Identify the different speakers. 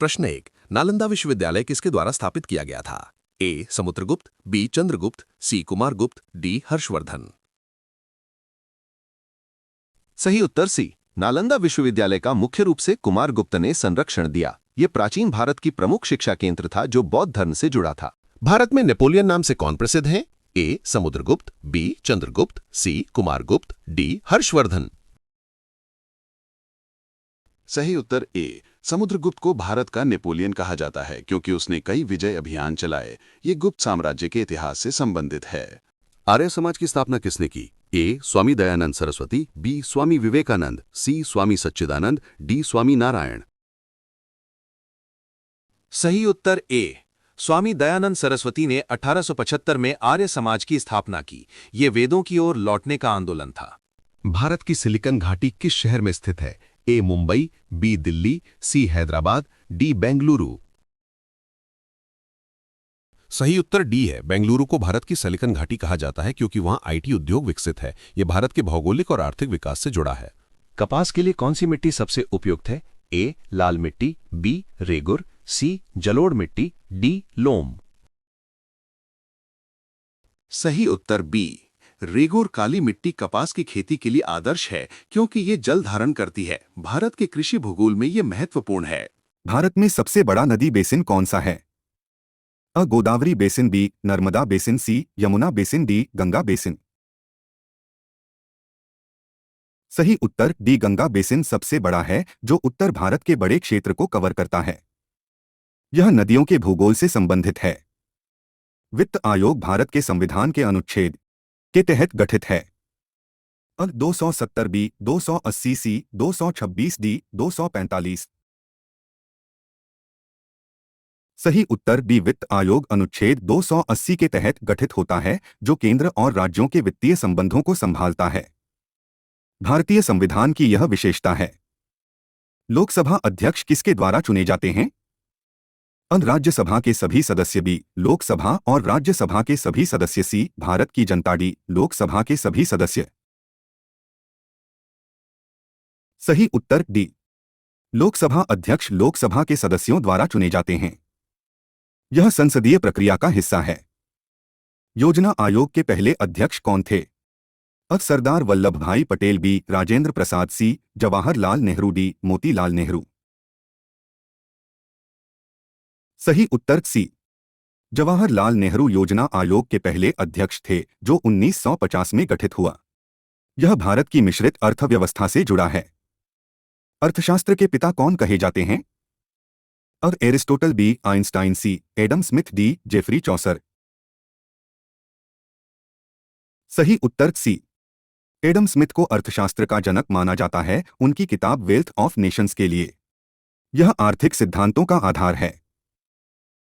Speaker 1: प्रश्न 1। नालंदा विश्वविद्यालय किसके द्वारा स्थापित किया गया था? ए. समुद्रगुप्त, बी. चंद्रगुप्त, सी. कुमारगुप्त, डी. हर्षवर्धन।
Speaker 2: सही उत्तर सी। नालंदा विश्वविद्यालय का मुख्य रूप से कुमारगुप्त ने संरक्षण दिया। ये प्राचीन भारत की प्रमुख शिक्षा केंद्र था जो बौद्ध धर्म से जुड़ा था।
Speaker 1: भारत में नेपोलियन नाम से कौन प्रसिद्ध है? ए. समुद्रगुप्त, बी. चंद्रगुप्त, सी. कुमारगुप्त, डी. हर्षवर्धन।
Speaker 3: सही उत्तर ए। समुद्रगुप्त को भारत का नेपोलियन कहा जाता है क्योंकि उसने कई विजय अभियान चलाए। ये गुप्त साम्राज्य के इतिहास से संबंधित है।
Speaker 4: आर्य समाज की स्थापना किसने की? ए. स्वामी दयानंद सरस्वती, बी. स्वामी विवेकानंद, सी. स्वामी सच्चिदानंद, डी. स्वामी नारायण।
Speaker 2: सही उत्तर ए। स्वामी दयानंद सरस्वती ने 1875 में आर्य समाज की स्थापना की। ये वेदों की ओर लौटने का आंदोलन था।
Speaker 1: भारत की सिलिकन घाटी किस शहर में स्थित है? ए. मुंबई, बी. दिल्ली, सी. हैदराबाद, डी. बेंगलुरु। सही उत्तर डी है। बेंगलुरु को भारत की सिलिकन घाटी कहा जाता है क्योंकि वहां आईटी उद्योग विकसित है। यह भारत के भौगोलिक और आर्थिक विकास से जुड़ा है।
Speaker 2: कपास के लिए कौन सी मिट्टी सबसे उपयुक्त है? ए. लाल मिट्टी, बी. रेगुर, सी. जलोढ़ मिट्टी, डी. लोम। सही उत्तर बी। रेगुर काली मिट्टी कपास की खेती के लिए आदर्श है क्योंकि ये जल धारण करती है। भारत के कृषि भूगोल में ये महत्वपूर्ण है।
Speaker 5: भारत में सबसे बड़ा नदी बेसिन कौन सा है? अ. Godavari basin, B. Narmada basin, C. Yamuna basin, D. Ganga basin. सही उत्तर डी. गंगा बेसिन सबसे बड़ा है जो उत्तर भारत के बड़े क्षेत्र को कवर करता है। यह नदियों के भूगोल से संबंधित है। वित्त आयोग भारत के संविधान के अनुच्छेद के तहत गठित है। अ. 270 बी, 280 सी, 226 डी, 245। सही उत्तर बी। वित्त आयोग अनुच्छेद 280 के तहत गठित होता है जो केंद्र और राज्यों के वित्तीय संबंधों को संभालता है। भारतीय संविधान की यह विशेषता है। लोकसभा अध्यक्ष किसके द्वारा चुने जाते हैं? अ. राज्यसभा के सभी सदस्य, बी. लोकसभा और राज्यसभा के सभी सदस्य, सी. भारत की जनता, डी. लोकसभा के सभी सदस्य। सही उत्तर डी। लोकसभा अध्यक्ष लोकसभा के सदस्यों द्वारा चुने जाते हैं। यह संसदीय प्रक्रिया का हिस्सा है। योजना आयोग के पहले अध्यक्ष कौन थे? अ. सरदार वल्लभ भाई पटेल, बी. राजेंद्र प्रसाद, सी. जवाहरलाल नेहरू, डी. मोतीलाल नेहरू। सही उत्तर सी। जवाहरलाल नेहरू योजना आयोग के पहले अध्यक्ष थे जो 1950 में गठित हुआ। यह भारत की मिश्रित अर्थव्यवस्था से जुड़ा है। अर्थशास्त्र के पिता कौन कहे जाते हैं? अ. Aristotle, B. Einstein, C. Adam Smith, D. Geoffrey Chaucer. सही उत्तर सी। एडम स्मिथ को अर्थशास्त्र का जनक माना जाता है उनकी किताब वेल्थ ऑफ नेशंस के लिए। यह आर्थिक सिद्धांतों का आधार है।